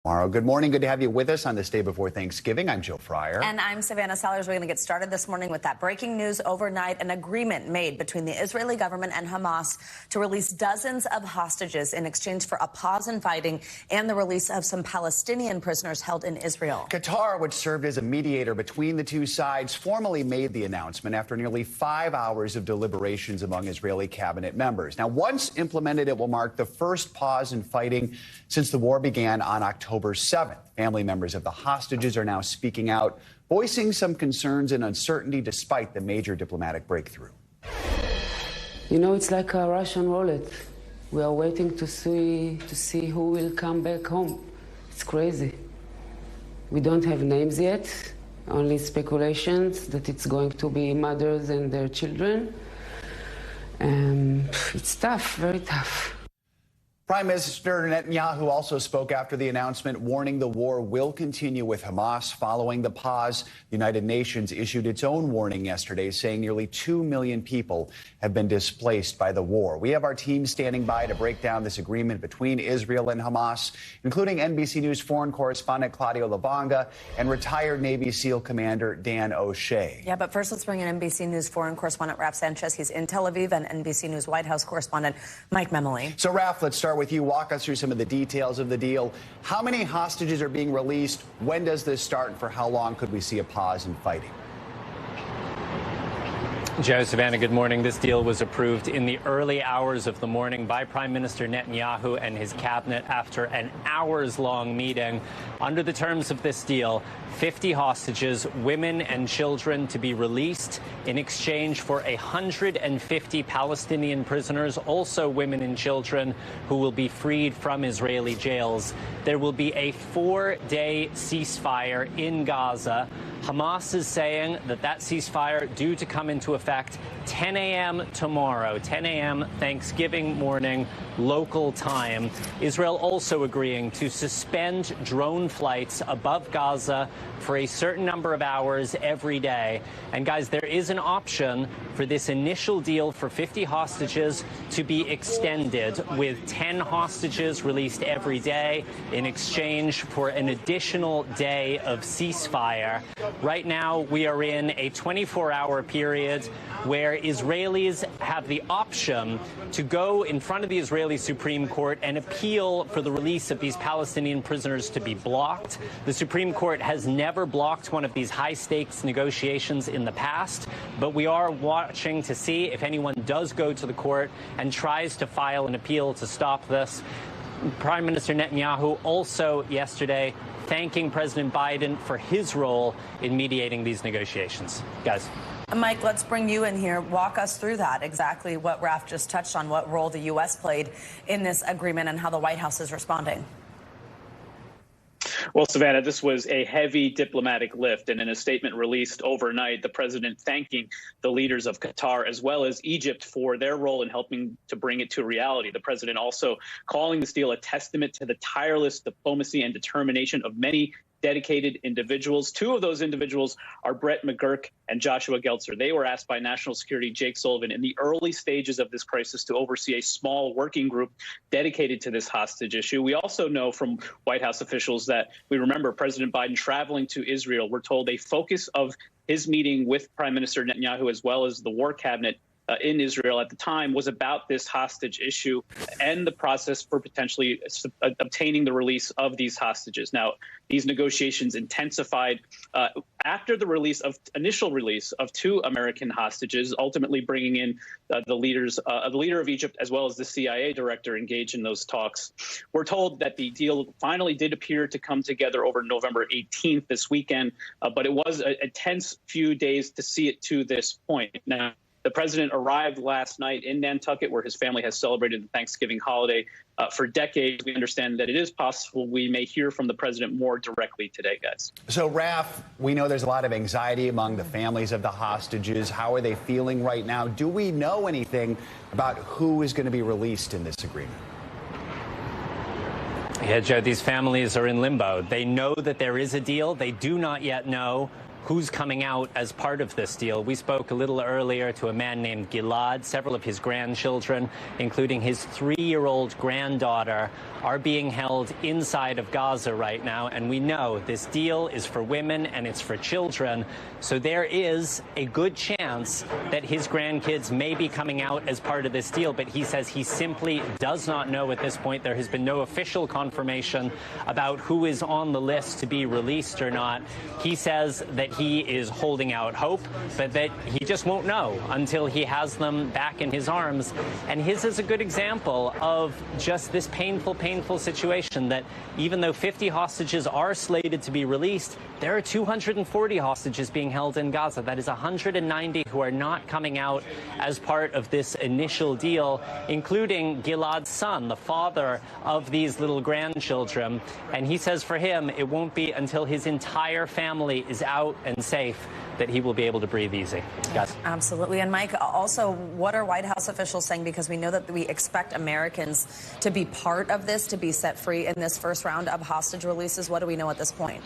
Tomorrow. Good morning. Good to have you with us on this day before Thanksgiving. I'm Joe Fryer. And I'm Savannah Sellers. We're going to get started this morning with that breaking news overnight. An agreement made between the Israeli government and Hamas to release dozens of hostages in exchange for a pause in fighting and the release of some Palestinian prisoners held in Israel. Qatar, which served as a mediator between the two sides, formally made the announcement after nearly 5 hours of deliberations among Israeli cabinet members. Now, once implemented, it will mark the first pause in fighting since the war began on October 7th. Family members of the hostages are now speaking out, voicing some concerns and uncertainty despite the major diplomatic breakthrough. You know, it's like a Russian roulette. We are waiting to see who will come back home. It's crazy. We don't have names yet, only speculations that it's going to be mothers and their children. It's tough, very tough. Prime Minister Netanyahu also spoke after the announcement, warning the war will continue with Hamas following the pause. The United Nations issued its own warning yesterday, saying nearly 2 million people have been displaced by the war. We have our team standing by to break down this agreement between Israel and Hamas, including NBC News foreign correspondent Claudio Lubanga and retired Navy SEAL Commander Dan OShea. Yeah, but first let's bring in NBC News foreign correspondent Raf Sanchez. He's in Tel Aviv, and NBC News White House correspondent Mike Memoli. So, Raf, let's start with you. Walk us through some of the details of the deal. How many hostages are being released? When does this start? And for how long could we see a pause in fighting? Joe, Savannah, good morning. This deal was approved in the early hours of the morning by Prime Minister Netanyahu and his cabinet after an hours-long meeting. Under the terms of this deal, 50 hostages, women and children, to be released in exchange for 150 Palestinian prisoners, also women and children, who will be freed from Israeli jails. There will be a 4-day ceasefire in Gaza. Hamas is saying that ceasefire due to come into effect 10 a.m. tomorrow, 10 a.m. Thanksgiving morning, local time. Israel also agreeing to suspend drone flights above Gaza for a certain number of hours every day. And guys, there is an option for this initial deal for 50 hostages to be extended, with 10 hostages released every day in exchange for an additional day of ceasefire. Right now, we are in a 24-hour period where Israelis have the option to go in front of the Israeli Supreme Court and appeal for the release of these Palestinian prisoners to be blocked. The Supreme Court has never blocked one of these high-stakes negotiations in the past, but we are watching to see if anyone does go to the court and tries to file an appeal to stop this. Prime Minister Netanyahu also yesterday thanking President Biden for his role in mediating these negotiations. Guys. Mike, let's bring you in here. Walk us through that, exactly what Raf just touched on, what role the U.S. played in this agreement and how the White House is responding. Well, Savannah, this was a heavy diplomatic lift, and in a statement released overnight, the president thanking the leaders of Qatar as well as Egypt for their role in helping to bring it to reality. The president also calling this deal a testament to the tireless diplomacy and determination of many dedicated individuals. Two of those individuals are Brett McGurk and Joshua Geltzer. They were asked by National Security Jake Sullivan in the early stages of this crisis to oversee a small working group dedicated to this hostage issue. We also know from White House officials that we remember President Biden traveling to Israel. We're told a focus of his meeting with Prime Minister Netanyahu as well as the war cabinet in Israel at the time was about this hostage issue and the process for potentially obtaining the release of these hostages. Now, these negotiations intensified after the initial release of 2 American hostages, ultimately bringing in the leader of Egypt as well as the CIA director engaged in those talks. We're told that the deal finally did appear to come together over November 18th this weekend, but it was a tense few days to see it to this point. Now, the president arrived last night in Nantucket, where his family has celebrated the Thanksgiving holiday for decades. We understand that it is possible we may hear from the president more directly today, guys. So, Raf, we know there's a lot of anxiety among the families of the hostages. How are they feeling right now? Do we know anything about who is going to be released in this agreement? Yeah, Joe, these families are in limbo. They know that there is a deal. They do not yet know who's coming out as part of this deal. We spoke a little earlier to a man named Gilad. Several of his grandchildren, including his 3-year-old granddaughter, are being held inside of Gaza right now. And we know this deal is for women and it's for children. So there is a good chance that his grandkids may be coming out as part of this deal. But he says he simply does not know at this point. There has been no official confirmation about who is on the list to be released or not. He says that he is holding out hope, but that he just won't know until he has them back in his arms. And his is a good example of just this painful situation that even though 50 hostages are slated to be released, there are 240 hostages being held in Gaza. That is 190 who are not coming out as part of this initial deal, including Gilad's son, the father of these little grandchildren. And he says for him, it won't be until his entire family is out and safe that he will be able to breathe easy. Yes. Absolutely. And Mike, also, what are White House officials saying? Because we know that we expect Americans to be part of this, to be set free in this first round of hostage releases. What do we know at this point?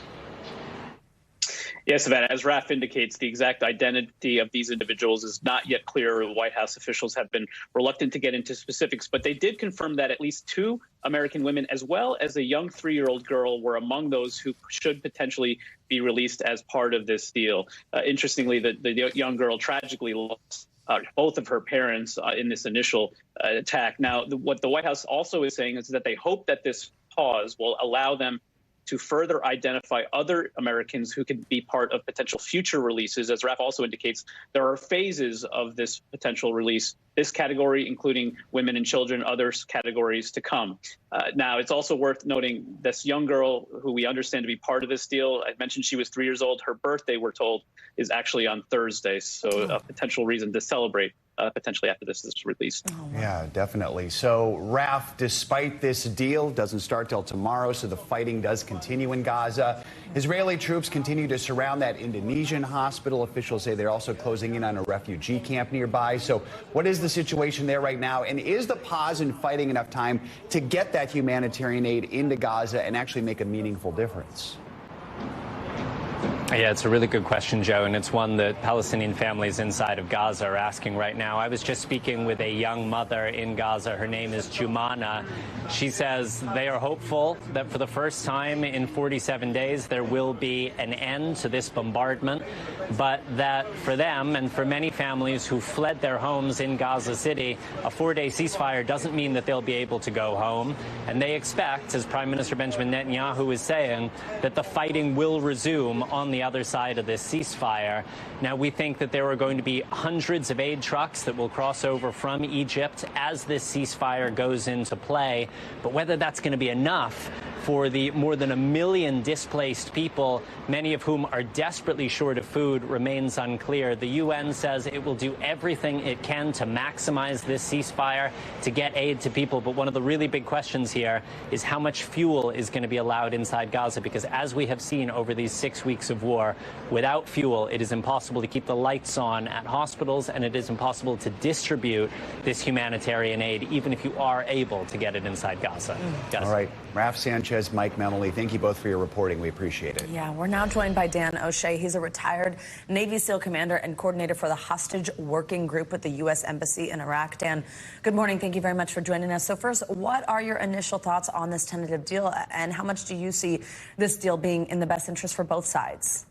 Yes, Savannah, as Raf indicates, the exact identity of these individuals is not yet clear. White House officials have been reluctant to get into specifics, but they did confirm that at least 2 American women, as well as a young 3-year-old girl, were among those who should potentially be released as part of this deal. Interestingly, the young girl tragically lost both of her parents in this initial attack. Now, what the White House also is saying is that they hope that this pause will allow them to further identify other Americans who could be part of potential future releases. As Raf also indicates, there are phases of this potential release, this category, including women and children, other categories to come. Now, it's also worth noting this young girl who we understand to be part of this deal, I mentioned she was 3 years old. Her birthday, we're told, is actually on Thursday. So a potential reason to celebrate potentially after this is released. Oh, wow. Yeah, definitely. So, Raf, despite this deal, doesn't start till tomorrow, so the fighting does continue in Gaza. Israeli troops continue to surround that Indonesian hospital. Officials say they're also closing in on a refugee camp nearby. So what is the situation there right now? And is the pause in fighting enough time to get that humanitarian aid into Gaza and actually make a meaningful difference? Yeah, it's a really good question, Joe, and it's one that Palestinian families inside of Gaza are asking right now. I was just speaking with a young mother in Gaza. Her name is Jumana. She says they are hopeful that for the first time in 47 days there will be an end to this bombardment, but that for them and for many families who fled their homes in Gaza City, a 4-day ceasefire doesn't mean that they'll be able to go home. And they expect, as Prime Minister Benjamin Netanyahu is saying, that the fighting will resume on the other side of this ceasefire. Now, we think that there are going to be hundreds of aid trucks that will cross over from Egypt as this ceasefire goes into play. But whether that's going to be enough for the more than 1 million displaced people, many of whom are desperately short of food, remains unclear. The UN says it will do everything it can to maximize this ceasefire, to get aid to people. But one of the really big questions here is how much fuel is going to be allowed inside Gaza, because as we have seen over these 6 weeks of war, without fuel, it is impossible to keep the lights on at hospitals, and it is impossible to distribute this humanitarian aid, even if you are able to get it inside Gaza. All right. Raf Sanchez, Mike Menley, thank you both for your reporting. We appreciate it. Yeah, we're now joined by Dan OShea. He's a retired Navy SEAL commander and coordinator for the Hostage Working Group at the U.S. Embassy in Iraq. Dan, good morning. Thank you very much for joining us. So first, what are your initial thoughts on this tentative deal, and how much do you see this deal being in the best interest for both sides?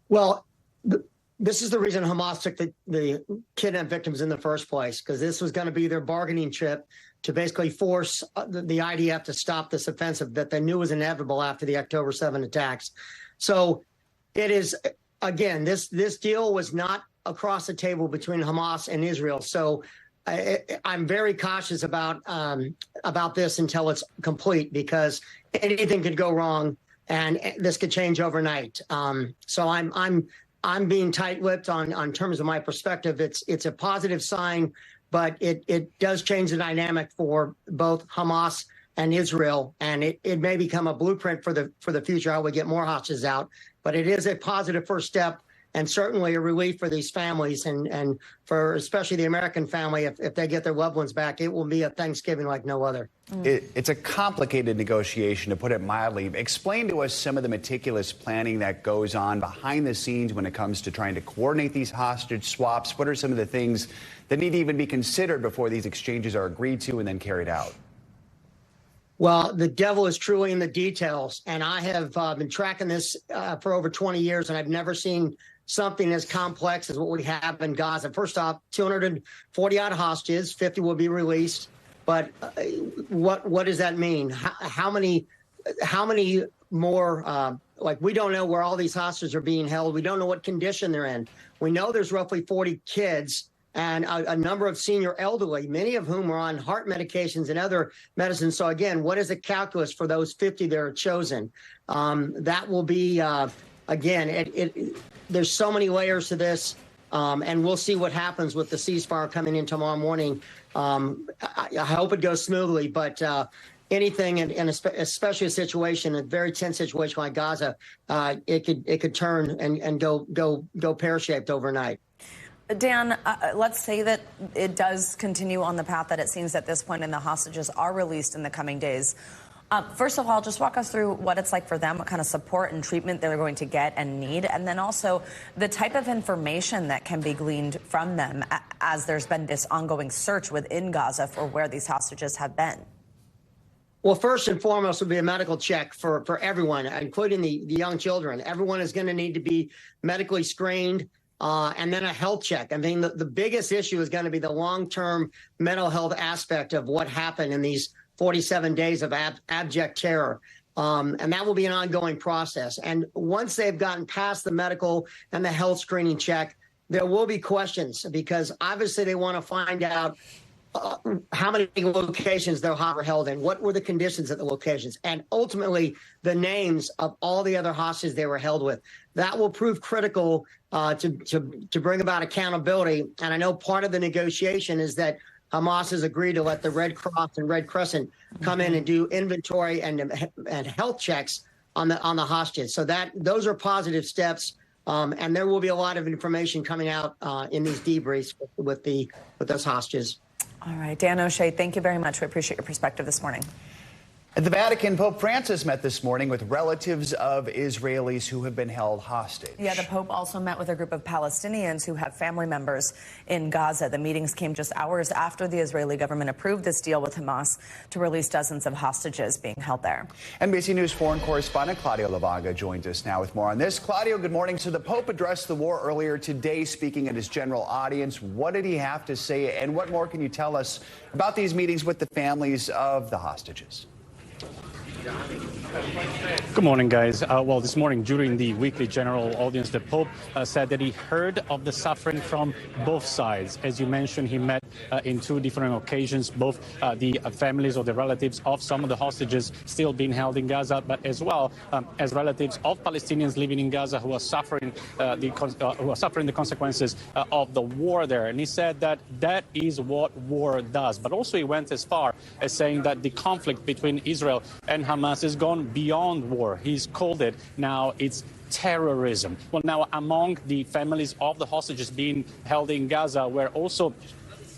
Well, this is the reason Hamas took the kidnapped victims in the first place, because this was going to be their bargaining chip to basically force the IDF to stop this offensive that they knew was inevitable after the October 7 attacks. So it is, again, this deal was not across the table between Hamas and Israel. So I'm very cautious about this until it's complete, because anything could go wrong and this could change overnight. So I'm being tight-lipped on terms of my perspective. It's a positive sign, but it does change the dynamic for both Hamas and Israel, and it may become a blueprint for the future how we get more hostages out. But it is a positive first step, and certainly a relief for these families and for especially the American family. If they get their loved ones back, it will be a Thanksgiving like no other. It's a complicated negotiation, to put it mildly. Explain to us some of the meticulous planning that goes on behind the scenes when it comes to trying to coordinate these hostage swaps. What are some of the things that need to even be considered before these exchanges are agreed to and then carried out? Well, the devil is truly in the details, and I have been tracking this for over 20 years, and I've never seen something as complex as what we have in Gaza. First off, 240-odd hostages, 50 will be released. But what does that mean? How many more? Like, we don't know where all these hostages are being held. We don't know what condition they're in. We know there's roughly 40 kids and a number of senior elderly, many of whom are on heart medications and other medicines. So again, what is the calculus for those 50 that are chosen? That will be again. There's so many layers to this. And we'll see what happens with the ceasefire coming in tomorrow morning. I hope it goes smoothly, but anything, and especially a very tense situation like Gaza, it could turn and go pear-shaped overnight. Dan, let's say that it does continue on the path that it seems at this point, and the hostages are released in the coming days. First of all, just walk us through what it's like for them, what kind of support and treatment they're going to get and need, and then also the type of information that can be gleaned from them as there's been this ongoing search within Gaza for where these hostages have been. Well, first and foremost will be a medical check for everyone, including the young children. Everyone is going to need to be medically screened. And then a health check. I mean, the biggest issue is going to be the long-term mental health aspect of what happened in these 47 days of abject terror. And that will be an ongoing process. And once they've gotten past the medical and the health screening check, there will be questions, because obviously they want to find out how many locations they're held in, what were the conditions at the locations, and ultimately the names of all the other hostages they were held with. That will prove critical to bring about accountability. And I know part of the negotiation is that Hamas has agreed to let the Red Cross and Red Crescent come in and do inventory and health checks on the hostages. So those are positive steps. And there will be a lot of information coming out in these debriefs with those hostages. All right, Dan OShea, thank you very much. We appreciate your perspective this morning. At the Vatican, Pope Francis met this morning with relatives of Israelis who have been held hostage. Yeah, the Pope also met with a group of Palestinians who have family members in Gaza. The meetings came just hours after the Israeli government approved this deal with Hamas to release dozens of hostages being held there. NBC News foreign correspondent Claudio Lavaga joins us now with more on this. Claudio, good morning. So the Pope addressed the war earlier today, speaking at his general audience. What did he have to say, and what more can you tell us about these meetings with the families of the hostages? Good morning, guys. Well, this morning during the weekly general audience, the Pope said that he heard of the suffering from both sides. As you mentioned, he met in two different occasions, both the families or the relatives of some of the hostages still being held in Gaza, but as well as relatives of Palestinians living in Gaza who are suffering the consequences of the war there. And he said that that is what war does. But also he went as far as saying that the conflict between Israel and Hamas has gone beyond war. He's called it now, it's terrorism. Well, now, among the families of the hostages being held in Gaza were also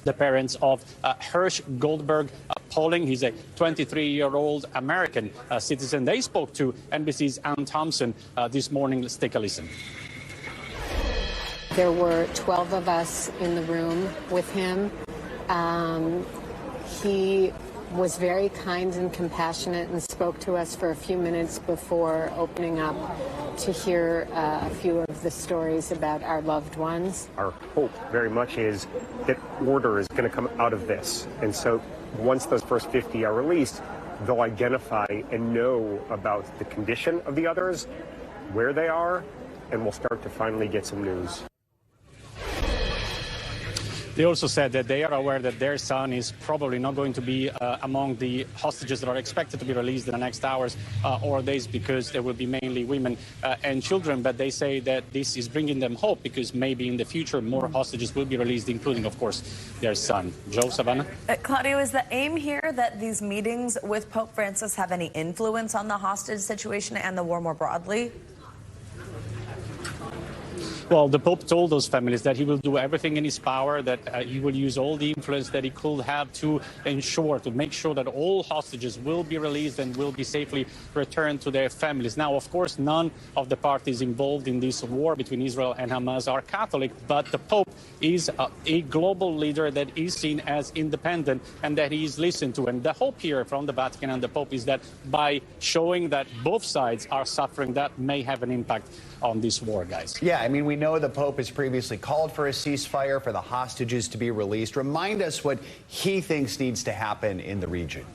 the parents of Hirsch Goldberg Pauling. He's a 23-year-old American citizen. They spoke to NBC's Ann Thompson this morning. Let's take a listen. There were 12 of us in the room with him. He was very kind and compassionate and spoke to us for a few minutes before opening up to hear a few of the stories about our loved ones. Our hope very much is that order is going to come out of this. And so once those first 50 are released, they'll identify and know about the condition of the others, where they are, and we'll start to finally get some news. They also said that they are aware that their son is probably not going to be among the hostages that are expected to be released in the next hours or days, because there will be mainly women and children. But they say that this is bringing them hope, because maybe in the future more hostages will be released, including, of course, their son. Joe, Savannah? Claudio, is the aim here that these meetings with Pope Francis have any influence on the hostage situation and the war more broadly? Well, the Pope told those families that he will do everything in his power, that he will use all the influence that he could have to ensure, to make sure that all hostages will be released and will be safely returned to their families. Now, of course, none of the parties involved in this war between Israel and Hamas are Catholic, but the Pope is a global leader that is seen as independent and that he is listened to. And the hope here from the Vatican and the Pope is that by showing that both sides are suffering, that may have an impact on this war, guys. Yeah, I mean, we know the Pope has previously called for a ceasefire, for the hostages to be released. Remind us what he thinks needs to happen in the region.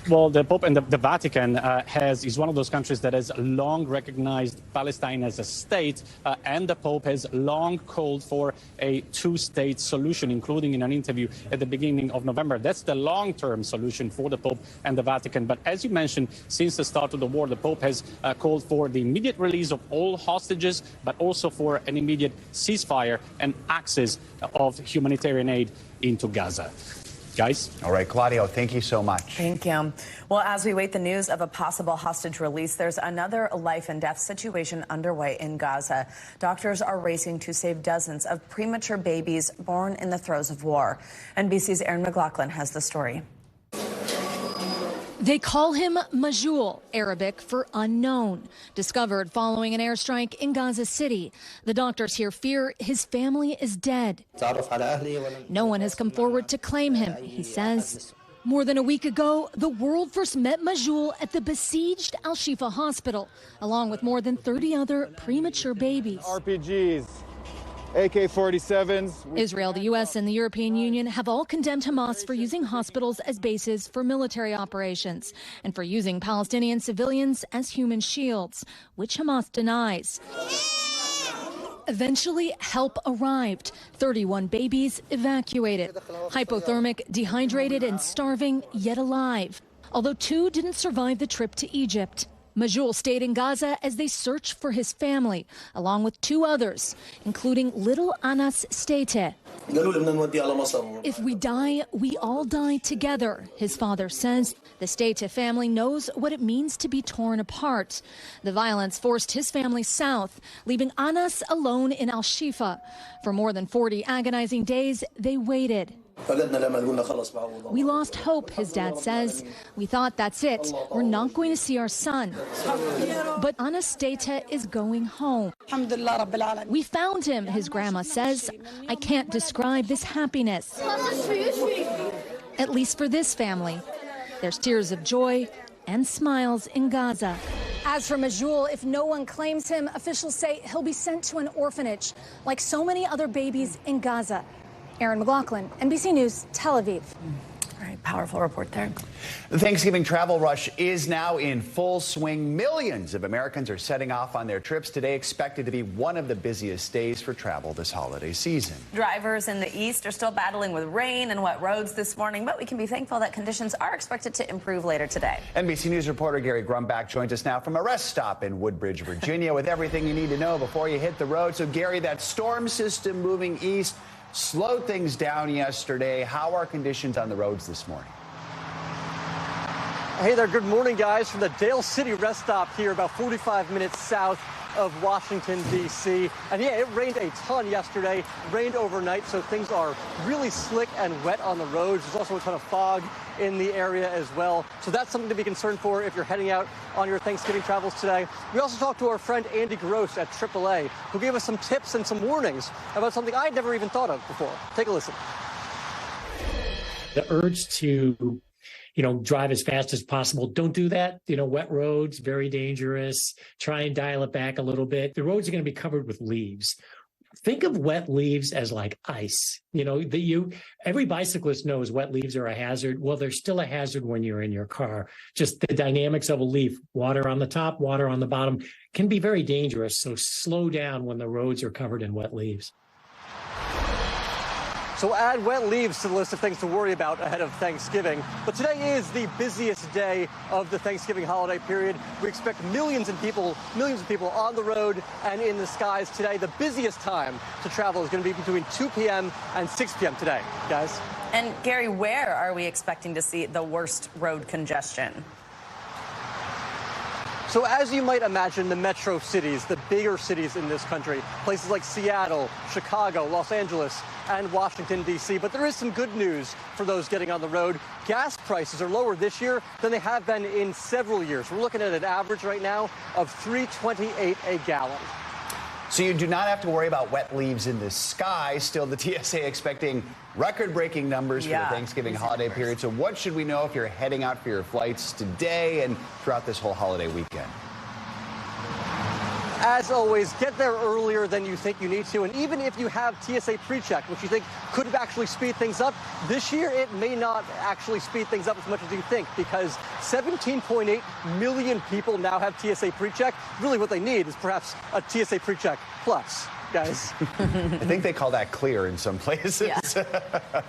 Well, the Pope and the Vatican is one of those countries that has long recognized Palestine as a state, and the Pope has long called for a two-state solution, including in an interview at the beginning of November. That's the long-term solution for the Pope and the Vatican. But as you mentioned, since the start of the war, the Pope has called for the immediate release of all hostages, but also for an immediate ceasefire and access of humanitarian aid into Gaza. Guys? All right, Claudio, thank you so much. Thank you. Well, as we wait the news of a possible hostage release, there's another life and death situation underway in Gaza. Doctors are racing to save dozens of premature babies born in the throes of war. NBC's Erin McLaughlin has the story. They call him Majul, Arabic for unknown, discovered following an airstrike in Gaza City. The doctors here fear his family is dead. No one has come forward to claim him, he says. More than a week ago, the world first met Majul at the besieged Al-Shifa hospital, along with more than 30 other premature babies. RPGs. AK-47s. Israel, the U.S., and the European Union have all condemned Hamas for using hospitals as bases for military operations and for using Palestinian civilians as human shields, which Hamas denies. Eventually, help arrived. 31 babies evacuated. Hypothermic, dehydrated, and starving, yet alive. Although 2 didn't survive the trip to Egypt. Majul stayed in Gaza as they searched for his family, along with 2 others, including little Anas Stete. If we die, we all die together, his father says. The Stete family knows what it means to be torn apart. The violence forced his family south, leaving Anas alone in Al-Shifa. For more than 40 agonizing days, they waited. We lost hope, his dad says. We thought, that's it. We're not going to see our son. But Anastata is going home. We found him, his grandma says. I can't describe this happiness. At least for this family. There's tears of joy and smiles in Gaza. As for Majul, if no one claims him, officials say he'll be sent to an orphanage, like so many other babies in Gaza. Erin McLaughlin, NBC News, Tel Aviv. All right, powerful report there. The Thanksgiving travel rush is now in full swing. Millions of Americans are setting off on their trips today, expected to be one of the busiest days for travel this holiday season. Drivers in the east are still battling with rain and wet roads this morning, but we can be thankful that conditions are expected to improve later today. NBC News reporter Gary Grumbach joins us now from a rest stop in Woodbridge, Virginia, with everything you need to know before you hit the road. So, Gary, that storm system moving east slowed things down yesterday. How are conditions on the roads this morning? Hey there, good morning, guys, from the Dale City rest stop here, about 45 minutes south of Washington, D.C. And yeah, it rained a ton yesterday, rained overnight, so things are really slick and wet on the roads. There's also a ton of fog in the area as well. So that's something to be concerned for if you're heading out on your Thanksgiving travels today. We also talked to our friend Andy Gross at AAA, who gave us some tips and some warnings about something I'd never even thought of before. Take a listen. The urge to drive as fast as possible. Don't do that. Wet roads, very dangerous. Try and dial it back a little bit. The roads are going to be covered with leaves. Think of wet leaves as like ice. Every bicyclist knows wet leaves are a hazard. Well, they're still a hazard when you're in your car. Just the dynamics of a leaf, water on the top, water on the bottom, can be very dangerous. So slow down when the roads are covered in wet leaves. So add wet leaves to the list of things to worry about ahead of Thanksgiving. But today is the busiest day of the Thanksgiving holiday period. We expect millions of people on the road and in the skies today. The busiest time to travel is going to be between 2 p.m. and 6 p.m. today, guys. And Gary, where are we expecting to see the worst road congestion? So as you might imagine, the metro cities, the bigger cities in this country, places like Seattle, Chicago, Los Angeles, and Washington, D.C. But there is some good news for those getting on the road. Gas prices are lower this year than they have been in several years. We're looking at an average right now of $3.28 a gallon. So you do not have to worry about wet leaves in the sky. Still, the TSA expecting record-breaking numbers for the Thanksgiving holiday period. So what should we know if you're heading out for your flights today and throughout this whole holiday weekend? As always, get there earlier than you think you need to. And even if you have TSA PreCheck, which you think could actually speed things up, this year it may not actually speed things up as much as you think, because 17.8 million people now have TSA PreCheck. Really what they need is perhaps a TSA PreCheck Plus, guys. I think they call that clear in some places. Yeah.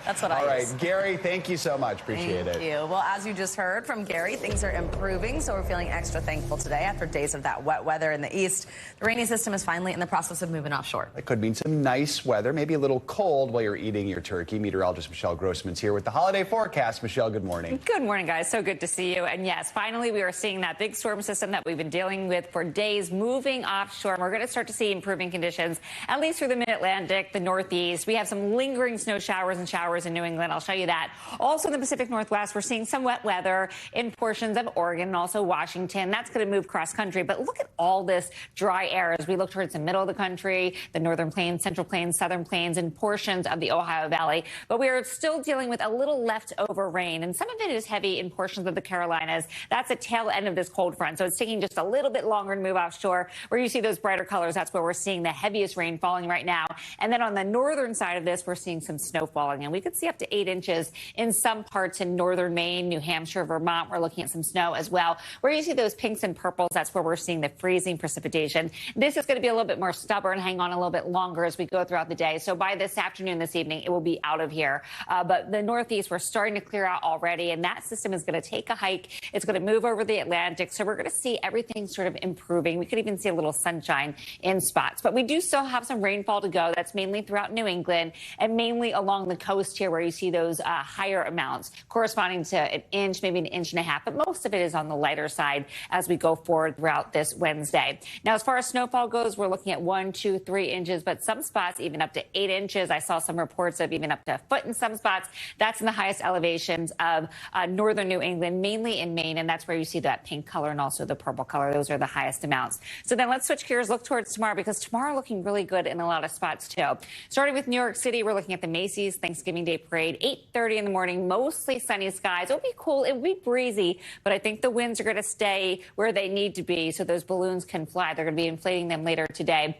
That's what I use. All right, Gary, thank you so much. Appreciate it. Thank you. Well, as you just heard from Gary, things are improving, so we're feeling extra thankful today after days of that wet weather in the east. The rainy system is finally in the process of moving offshore. It could mean some nice weather, maybe a little cold while you're eating your turkey. Meteorologist Michelle Grossman's here with the holiday forecast. Michelle, good morning. Good morning, guys. So good to see you. And yes, finally, we are seeing that big storm system that we've been dealing with for days moving offshore. And we're going to start to see improving conditions, at least through the mid-Atlantic, the Northeast. We have some lingering snow showers and showers in New England. I'll show you that. Also in the Pacific Northwest, we're seeing some wet weather in portions of Oregon and also Washington. That's going to move cross country. But look at all this dry air as we look towards the middle of the country, the northern plains, central plains, southern plains, and portions of the Ohio Valley. But we are still dealing with a little leftover rain, and some of it is heavy in portions of the Carolinas. That's the tail end of this cold front, so it's taking just a little bit longer to move offshore. Where you see those brighter colors, that's where we're seeing the heaviest rain falling right now. And then on the northern side of this, we're seeing some snow falling, and we could see up to 8 inches in some parts in northern Maine, New Hampshire, Vermont. We're looking at some snow as well. Where you see those pinks and purples, that's where we're seeing the freezing precipitation. This is going to be a little bit more stubborn, hang on a little bit longer as we go throughout the day. So by this afternoon, this evening, it will be out of here. But the Northeast, we're starting to clear out already, and that system is going to take a hike. It's going to move over the Atlantic. So we're going to see everything sort of improving. We could even see a little sunshine in spots. But we do still have some rainfall to go. That's mainly throughout New England and mainly along the coast here where you see those higher amounts corresponding to an inch, maybe an inch and a half. But most of it is on the lighter side as we go forward throughout this Wednesday. Now, as far as snowfall goes, we're looking at 1, 2, 3 inches, but some spots even up to 8 inches. I saw some reports of even up to a foot in some spots. That's in the highest elevations of northern New England, mainly in Maine, and that's where you see that pink color and also the purple color. Those are the highest amounts. So then let's switch gears, look towards tomorrow, because tomorrow looking really good in a lot of spots too. Starting with New York City, we're looking at the Macy's Thanksgiving Day Parade, 8:30 in the morning, mostly sunny skies. It'll be cool. It'll be breezy, but I think the winds are going to stay where they need to be so those balloons can fly. They're going to be inflating them later today.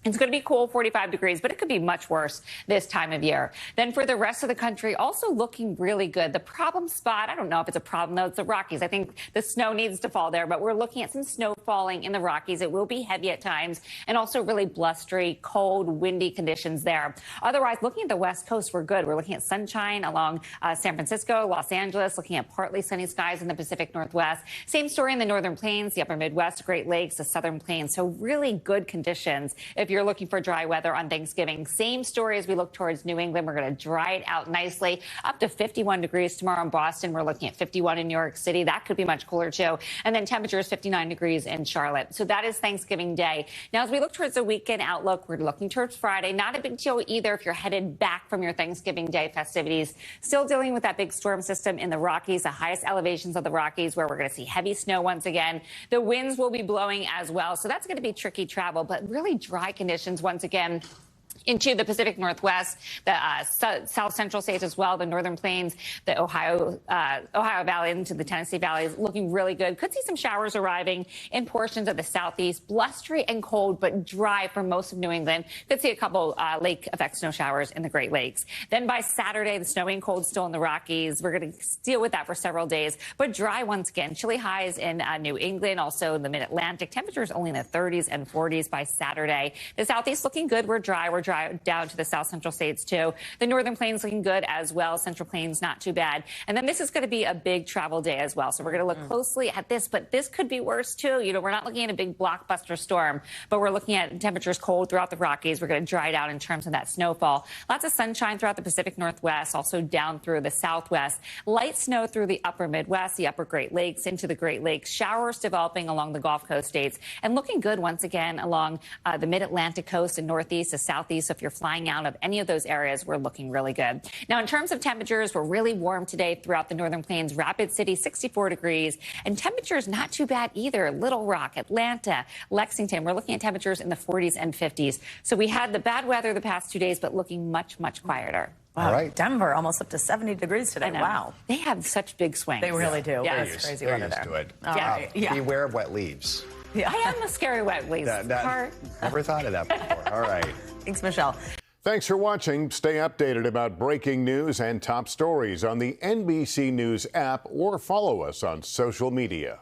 It's going to be cool, 45 degrees, but it could be much worse this time of year. Then for the rest of the country, also looking really good. The problem spot, I don't know if it's a problem, though, it's the Rockies. I think the snow needs to fall there, but we're looking at some snow falling in the Rockies. It will be heavy at times and also really blustery, cold, windy conditions there. Otherwise, looking at the West Coast, we're good. We're looking at sunshine along San Francisco, Los Angeles, looking at partly sunny skies in the Pacific Northwest. Same story in the Northern Plains, the Upper Midwest, Great Lakes, the Southern Plains. So really good conditions if you're looking for dry weather on Thanksgiving. Same story as we look towards New England. We're going to dry it out nicely. Up to 51 degrees tomorrow in Boston. We're looking at 51 in New York City. That could be much cooler too. And then temperatures 59 degrees in Charlotte. So that is Thanksgiving Day. Now, as we look towards the weekend outlook, we're looking towards Friday. Not a big deal either if you're headed back from your Thanksgiving Day festivities. Still dealing with that big storm system in the Rockies, the highest elevations of the Rockies, where we're going to see heavy snow once again. The winds will be blowing as well. So that's going to be tricky travel, but really dry conditions once again into the Pacific Northwest, the south central states as well, the northern plains, the Ohio Valley into the Tennessee Valley is looking really good. Could see some showers arriving in portions of the southeast, blustery and cold, but dry for most of New England. Could see a couple lake effect snow showers in the Great Lakes. Then by Saturday, the snowy and cold still in the Rockies. We're going to deal with that for several days, but dry once again. Chilly highs in New England, also in the mid-Atlantic. Temperatures only in the 30s and 40s by Saturday. The southeast looking good. We're dry drive down to the south central states, too. The northern plains looking good as well. Central plains, not too bad. And then this is going to be a big travel day as well. So we're going to look closely at this, but this could be worse, too. You know, we're not looking at a big blockbuster storm, but we're looking at temperatures cold throughout the Rockies. We're going to dry out in terms of that snowfall. Lots of sunshine throughout the Pacific Northwest, also down through the Southwest. Light snow through the upper Midwest, the upper Great Lakes, into the Great Lakes. Showers developing along the Gulf Coast states and looking good once again along the mid-Atlantic coast and northeast to southeast. So if you're flying out of any of those areas, we're looking really good. Now, in terms of temperatures, we're really warm today throughout the northern plains. Rapid City, 64 degrees. And temperatures not too bad either. Little Rock, Atlanta, Lexington. We're looking at temperatures in the 40s and 50s. So we had the bad weather the past 2 days, but looking much, much quieter. Wow. All right. Denver almost up to 70 degrees today. Wow. They have such big swings. They really do. Yeah, it's crazy weather there. To it. Yeah. Beware of wet leaves. Yeah. I am a scary wet leaves part. Never thought of that before. All right. Thanks, Michelle. Thanks for watching. Stay updated about breaking news and top stories on the NBC News app or follow us on social media.